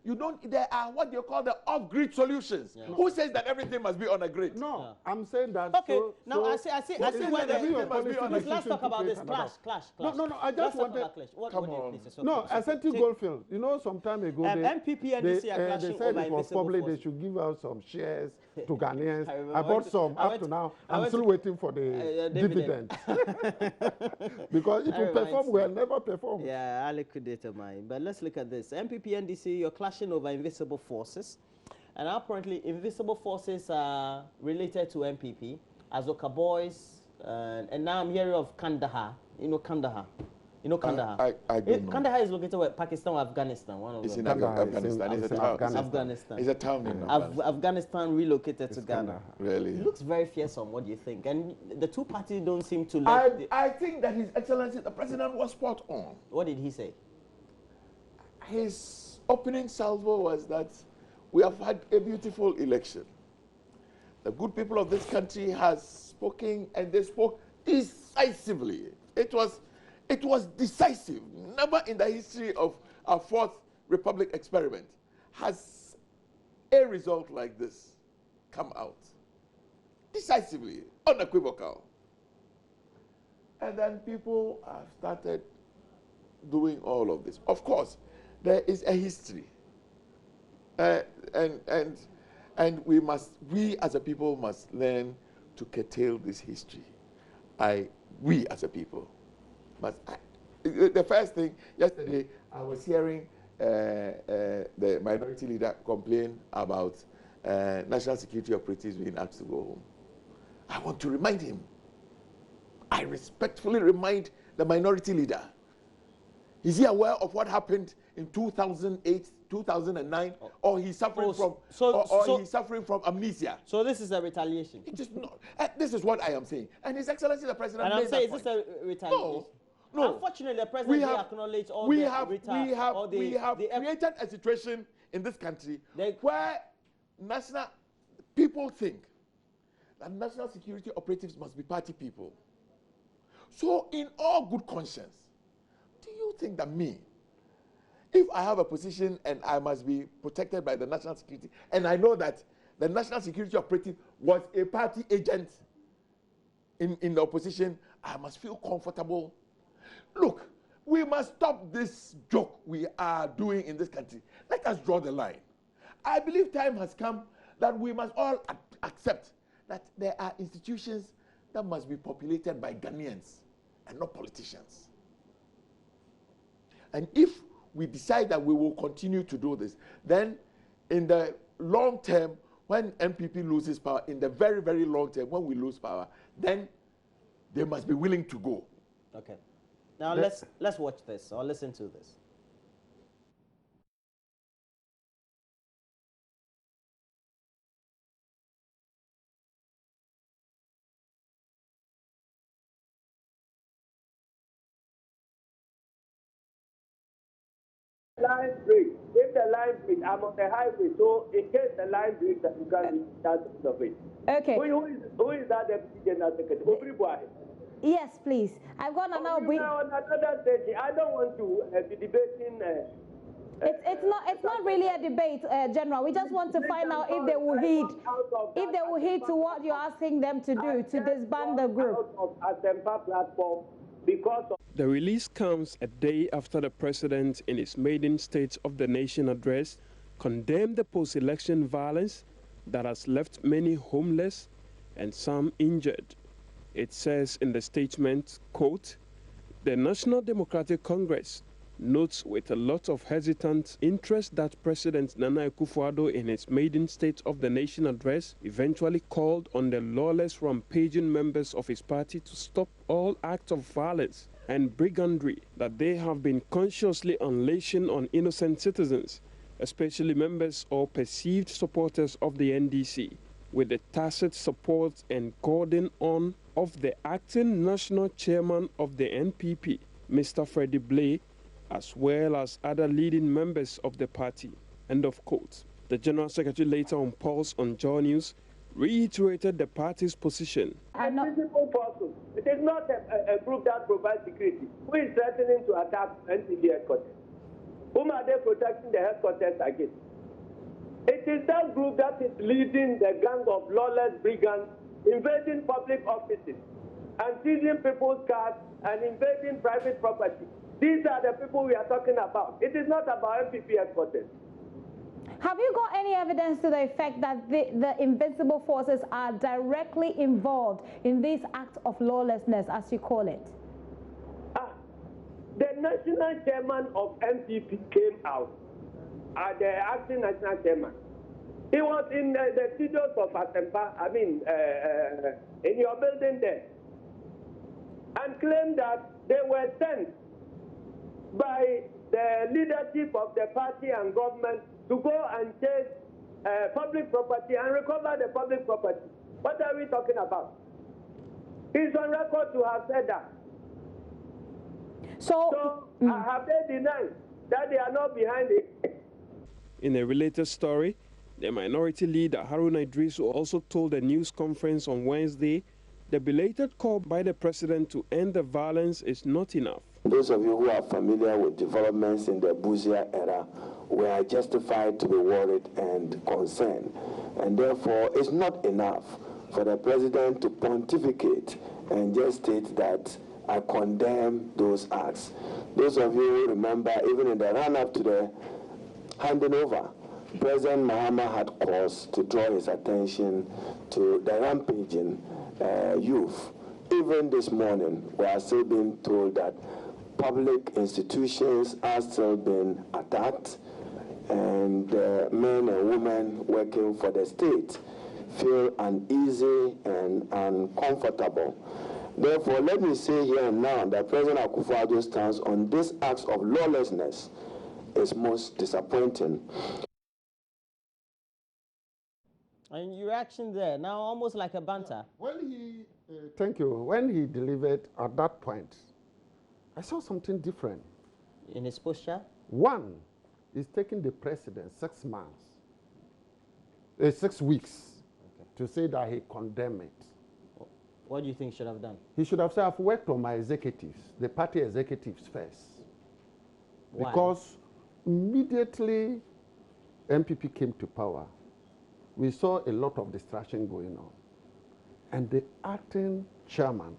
you don't, there are what you call the off-grid solutions. Yeah. Who says that everything must be on a grid? No, yeah. I'm saying that. Okay, now I see where everything must be on a grid. Let's talk about this clash. No, I just wanted. Come on. No, Asante Goldfield, you know, some time ago, MPP and DC are they clashing said over it was invisible public, force. they should give out some shares to Ghanaians. I bought some up to now. I'm still waiting for the dividend. Because it will perform well, never perform. Yeah, I liquidated mine. But let's look at this. MPP and DC, you're clashing over invisible forces. And apparently, invisible forces are related to MPP, Azoka Boys, and now I'm hearing of Kandahar. You know Kandahar? You know Kandahar? I don't know. Kandahar is located where Pakistan or Afghanistan. One of it's them. in Afghanistan. It's Afghanistan. It's a town in Afghanistan. Afghanistan relocated to Ghana. Really? It looks very fearsome. What do you think? And the two parties don't seem to I think that His Excellency, the President, was spot on. What did he say? His opening salvo was that we have had a beautiful election. The good people of this country has spoken, and they spoke decisively. It was decisive. Never in the history of our Fourth Republic experiment has a result like this come out. Decisively, unequivocal. And then people have started doing all of this. Of course, there is a history. And we as a people must learn to curtail this history. We as a people must. The first thing, yesterday, I was hearing the minority leader complain about national security operatives being asked to go home. I want to remind him. I respectfully remind the minority leader. Is he aware of what happened in 2008, 2009, or he's suffering he's suffering from amnesia? So this is a retaliation. It is not. This is what I am saying. And His Excellency the President. And I'm saying, is this a retaliation? No. Unfortunately, the President didn't acknowledge all we have created a situation in this country where national people think that national security operatives must be party people. So, in all good conscience, do you think that if I have a position and I must be protected by the national security, and I know that the national security operative was a party agent in the opposition, I must feel comfortable? Look, we must stop this joke we are doing in this country. Let us draw the line. I believe time has come that we must all accept that there are institutions that must be populated by Ghanaians and not politicians. And if we decide that we will continue to do this, then in the long term, when MPP loses power, in the very, very long term, when we lose power, then they must be willing to go. Okay. Now let's watch this or listen to this. Line breaks. If the line breaks, I'm on the highway, so in case the line breaks, you can start of it. Okay. Who is that Deputy General Secretary? Yes, please. I've got another brief. Now, another stage. I don't want to be debating It's not really a debate, General. We just want to find out if they will heed to what you're asking them to do to disband the group. The release comes a day after the president, in his maiden State of the Nation address, condemned the post-election violence that has left many homeless and some injured. It says in the statement, quote, "The National Democratic Congress notes with a lot of hesitant interest that President Nana Akufo-Addo, in his maiden State of the Nation address, eventually called on the lawless, rampaging members of his party to stop all acts of violence and brigandry that they have been consciously unleashing on innocent citizens, especially members or perceived supporters of the NDC, with the tacit support and goading on of the acting national chairman of the NPP, Mr. Freddie Blay, as well as other leading members of the party." End of quote. The General Secretary later on Pulse on Joy News reiterated the party's position. It is not a group that provides security. Who is threatening to attack NPP headquarters? Whom are they protecting the headquarters against? It is that group that is leading the gang of lawless brigands, invading public offices and seizing people's cars and invading private property. These are the people we are talking about. It is not about NPP headquarters. Have you got any evidence to the effect that the invincible forces are directly involved in this act of lawlessness, as you call it? The national chairman of NPP came out, the acting national chairman. He was in the studios of Asempa, in your building there, and claimed that they were sent by the leadership of the party and government to go and chase public property and recover the public property. What are we talking about? He's on record to have said that. So have they denied that they are not behind it? In a related story, the minority leader Haruna Idrisu also told a news conference on Wednesday the belated call by the president to end the violence is not enough. Those of you who are familiar with developments in the Buzia era, we are justified to be worried and concerned. And therefore, it's not enough for the president to pontificate and just state that I condemn those acts. Those of you who remember, even in the run-up to the handing over, President Mahama had cause to draw his attention to the rampaging youth. Even this morning, we are still being told that public institutions are still being attacked, and men and women working for the state feel uneasy and uncomfortable. Therefore, let me say here and now that President Akufo-Addo's stance on this acts of lawlessness is most disappointing. And your reaction there, now almost like a banter. When he, thank you, when he delivered at that point, I saw something different. In his posture? One is taking the president 6 months, 6 weeks, to say that he condemned it. What do you think he should have done? He should have said, I've worked on my executives, the party executives first. Why? Because immediately MPP came to power, we saw a lot of distraction going on. And the acting chairman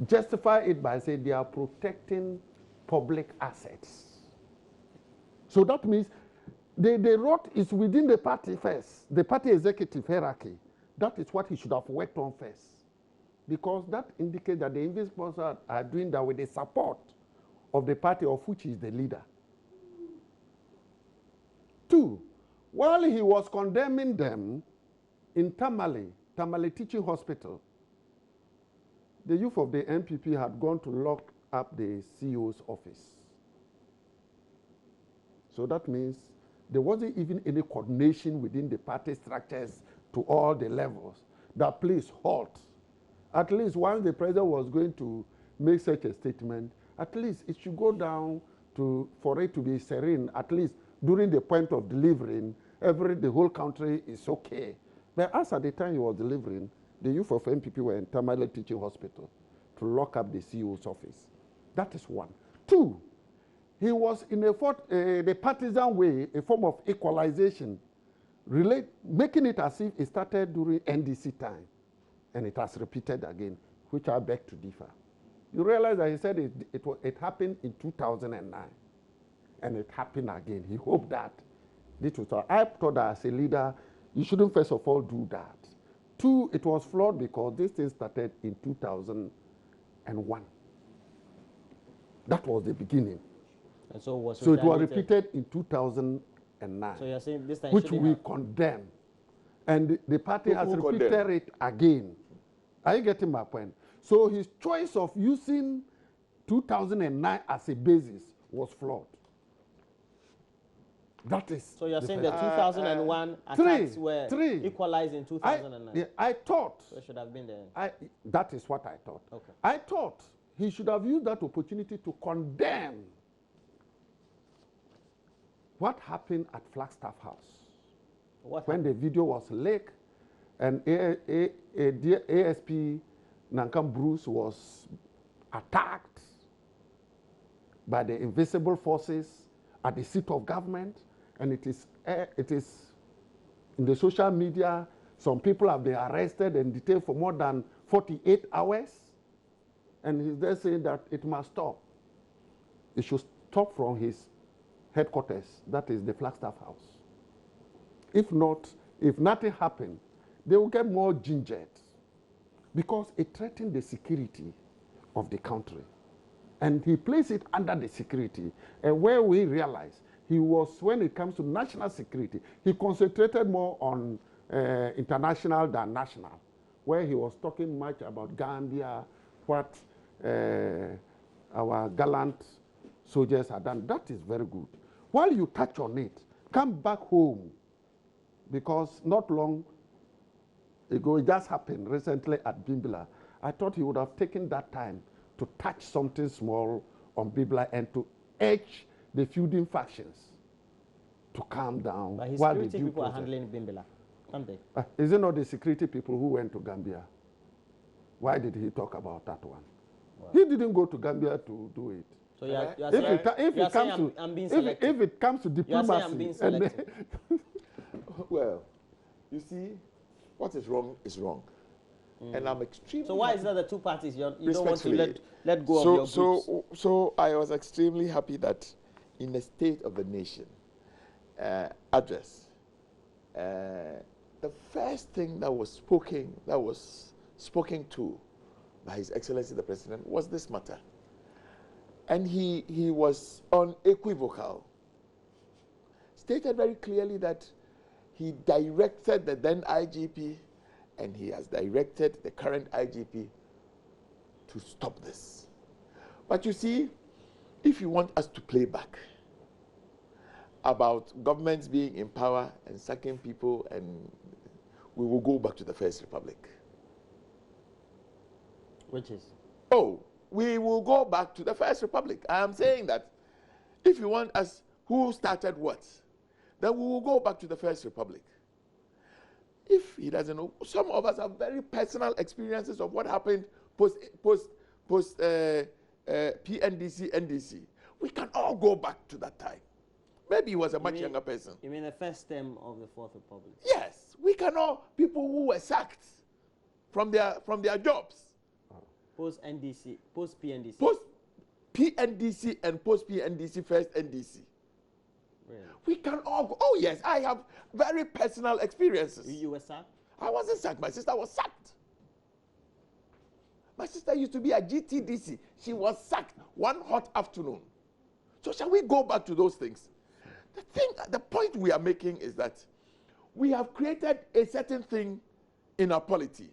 justified it by saying they are protecting public assets. So that means the rot is within the party first, the party executive hierarchy. That is what he should have worked on first. Because that indicates that the invisible sponsors are doing that with the support of the party of which he is the leader. 2, while he was condemning them in Tamale Teaching Hospital, the youth of the NPP had gone to lock up the CEO's office. So that means there wasn't even any coordination within the party structures to all the levels. That please halt. At least once the president was going to make such a statement, at least it should go down for it to be serene, at least during the point of delivering, the whole country is okay. But as at the time he was delivering, the youth of NPP were in Tamale Teaching Hospital to lock up the CEO's office. That is 1. 2, he was in the partisan way, a form of equalization, making it as if it started during NDC time, and it has repeated again, which I beg to differ. You realize that he said it happened in 2009, and it happened again. He hoped that this was. I thought that as a leader, you shouldn't first of all do that. Two, it was flawed because this thing started in 2001. That was the beginning. And so it was repeated in 2009. So you're saying this time which we condemn. And the party has repeated it again. Are you getting my point? So his choice of using 2009 as a basis was flawed. That is. So you're saying the 2001 attacks were equalized in 2009? I thought. So it should have been there. That is what I thought. Okay. I thought he should have used that opportunity to condemn what happened at Flagstaff House. When the video was leaked and ASP Nankam Bruce was attacked by the invisible forces at the seat of government, and it is in the social media, some people have been arrested and detained for more than 48 hours, and he's there saying that it must stop. It should stop from his headquarters, that is the Flagstaff House. If not, if nothing happened, they will get more gingered because it threatened the security of the country. And he placed it under the security. And where we realize he was, when it comes to national security, he concentrated more on international than national, where he was talking much about Gambia, what our gallant soldiers had done. That is very good. While you touch on it, come back home, because not long ago, it just happened recently at Bimbila. I thought he would have taken that time to touch something small on Bimbila and to urge the feuding factions to calm down. But his while security people are handling Bimbila, aren't they? Is it not the security people who went to Gambia? Why did he talk about that one? Wow. He didn't go to Gambia to do it. So if it comes to diplomacy, well, you see, what is wrong is wrong. And I'm extremely. So why is that the two parties you don't want to let go of your groups? So I was extremely happy that in the State of the Nation address, the first thing that was spoken to by His Excellency the President was this matter. And he was unequivocal, stated very clearly that he directed the then IGP and he has directed the current IGP to stop this. But you see, if you want us to play back about governments being in power and sacking people, and we will go back to the First Republic. Which is? Oh, we will go back to the First Republic. I am saying that if you want us, who started what, then we will go back to the First Republic. If he doesn't know, some of us have very personal experiences of what happened post PNDC, NDC. We can all go back to that time. Maybe he was a much younger person. You mean the first term of the Fourth Republic? Yes, we can all, people who were sacked from their jobs. Post NDC, post PNDC. Post PNDC and post PNDC, first NDC. Really? We can all go. Oh yes, I have very personal experiences. You were sacked? I wasn't sacked. My sister was sacked. My sister used to be at GTDC. She was sacked one hot afternoon. So shall we go back to those things? The point we are making is that we have created a certain thing in our polity.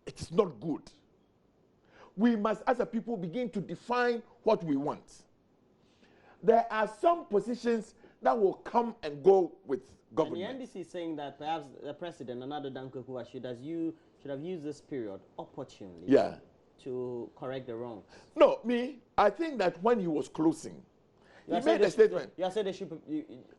It is not good. We must, as a people, begin to define what we want. There are some positions that will come and go with government. And the NDC is saying that perhaps the president, another Dankwa, should have used this period opportunely to correct the wrongs. No, I think that when he was closing, he made a statement. You said they should.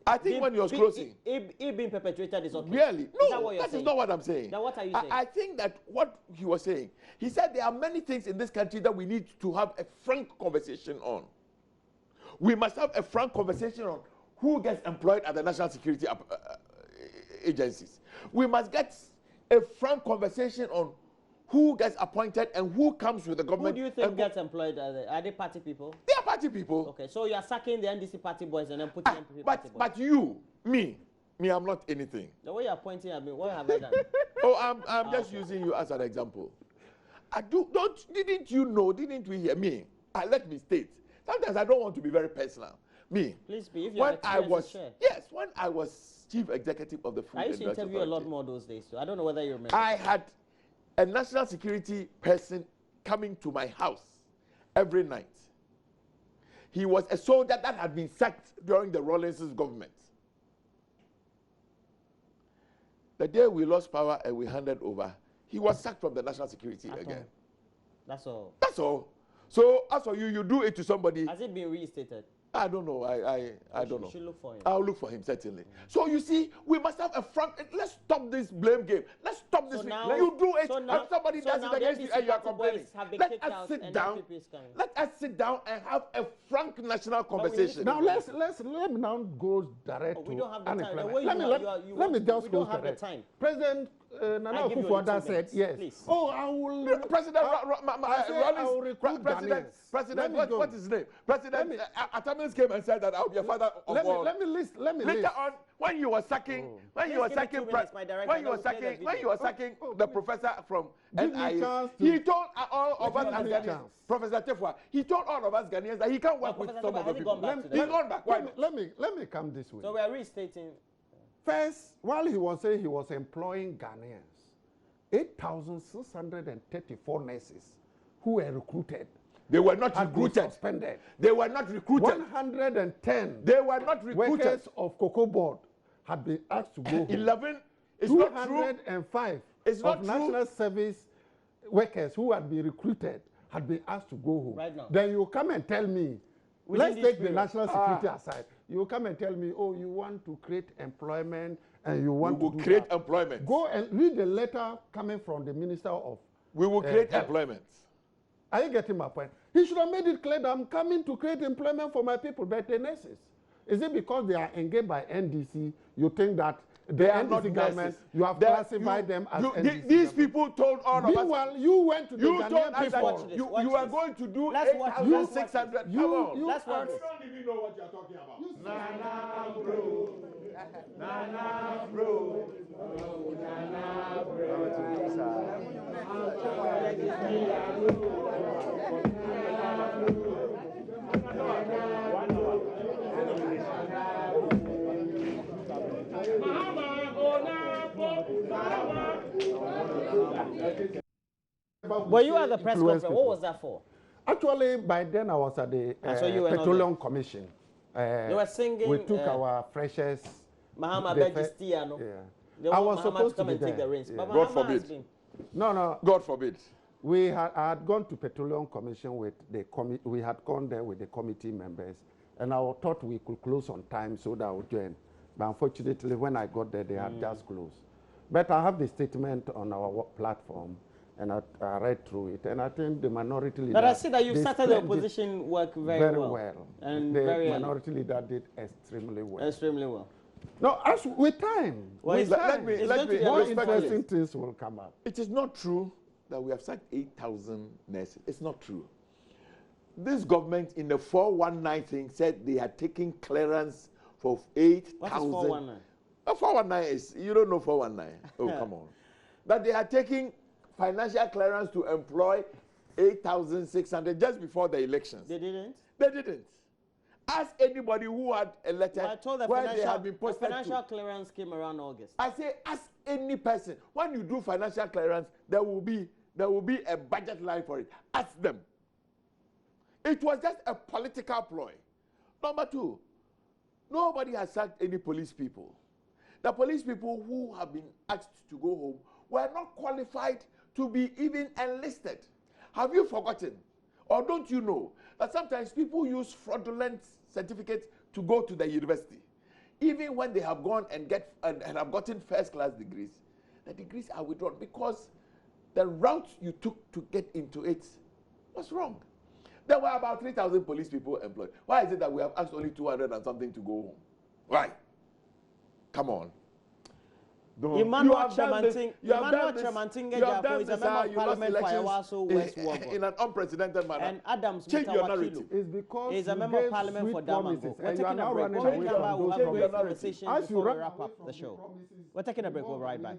I think when he was closing, it being perpetrated is okay. Really? No, that is not what I'm saying. Then what are you saying? I think that what he was saying, he said there are many things in this country that we need to have a frank conversation on. We must have a frank conversation on who gets employed at the national security agencies. We must get a frank conversation on who gets appointed and who comes with the government. Who do you think gets employed? Are they party people? They are party people. Okay, so you are sacking the NDC party boys and then putting MPP party boys. But you, me, I'm not anything. The way you are pointing at me, what have I done? Oh, I'm just using you as an example. Didn't you know? Didn't we hear me? Let me state. Sometimes I don't want to be very personal. Me. Please be. If you have experience to share. Yes, when I was chief executive of the Food I used to interview a lot more those days, so I don't know whether you remember. I had a national security person coming to my house every night. He was a soldier that had been sacked during the Rawlinson's government. The day we lost power and we handed over, he was sacked from the national security again. That's all. That's all. So as for you, you do it to somebody. Has it been reinstated? I don't know. I don't know. You should look for him. I'll look for him, certainly. So you see, we must have a frank. Let's stop this blame game. Let's stop this. So now, you do it, so now, and somebody does it against you, and you are complaining. Let us sit down. Let us sit down and have a frank national conversation. Now let me now go direct to we don't have the time. Let me just go direct. President Nana Akufo-Addo said yes. Please. Oh, I will. President President, what is his name? President Atamils came and said that I'll be a father of all. Let me list. Later on, when you were sacking, when you were sacking the professor from NIA, he told all of us as Ghanaians, Professor Tefua, he told all of us Ghanaians that he can't work with some of the people. He's gone back. Let me come this way. So we are restating. First, while he was saying he was employing Ghanaians, 8,634 nurses who were recruited. They were not recruited. Suspended. They were not recruited. 110. They were not recruited. Workers of Cocoa Board had been asked to go home. 11. It's not true. 205 it's not of National Service workers who had been recruited had been asked to go home. Right now. Then you come and tell me, let's take the national security aside. You come and tell me, oh, you want to create employment and you want to create employment. Go and read the letter coming from the Minister of We will create employment. Are you getting my point? He should have made it clear that I'm coming to create employment for my people, but the nurses. Is it because they are engaged by NDC, you think that the NDC government, you have classified them as NDC These people told all of us. Meanwhile, you went to the Ghanaian people. You are going to do 8,600. You don't even know what you are talking about. Nana bro. Nana bro. Nana Were you at the press conference? What was that for? Actually, by then I was at the Petroleum Commission. They were singing. We took our freshers. Mahama Begistiano. Yeah. I was supposed to be there. Take the reins. Yeah. God forbid. No. God forbid. I had gone to Petroleum Commission with the committee. We had gone there with the committee members, and I thought we could close on time so that I would join. But unfortunately, when I got there, they had just closed. But I have the statement on our platform, and I read through it, and I think the minority leader. But I see that you started the opposition work very well. And the minority leader did extremely well. Extremely well. No, as with time. Well, let me more interesting things will come up. It is not true that we have sacked 8,000 nurses. It's not true. This government in the 419 thing said they had taken clearance for 8,000. What is 419? 419 is, you don't know 419. Oh, come on. That they had taken financial clearance to employ 8,600 just before the elections. They didn't? They didn't. Ask anybody who had a letter where they had been posted the financial clearance came around August. I say ask any person. When you do financial clearance, there will be a budget line for it. Ask them. It was just a political ploy. Number two, nobody has sacked any police people. The police people who have been asked to go home were not qualified to be even enlisted. Have you forgotten? Or don't you know that sometimes people use fraudulent certificates to go to the university? Even when they have gone and have gotten first-class degrees, the degrees are withdrawn because the route you took to get into it was wrong. There were about 3,000 police people employed. Why is it that we have asked only 200 and something to go home? Why? Come on. Emmanuel Chamanting is a member of Parliament for Ayawaso West Woggle. In an unprecedented manner. And Adams change your narrative. It's because he's a member of Parliament for Damango. We're taking a break. When we come back, we'll have a great conversation before we wrap up the show. We're taking a break. We'll be right back.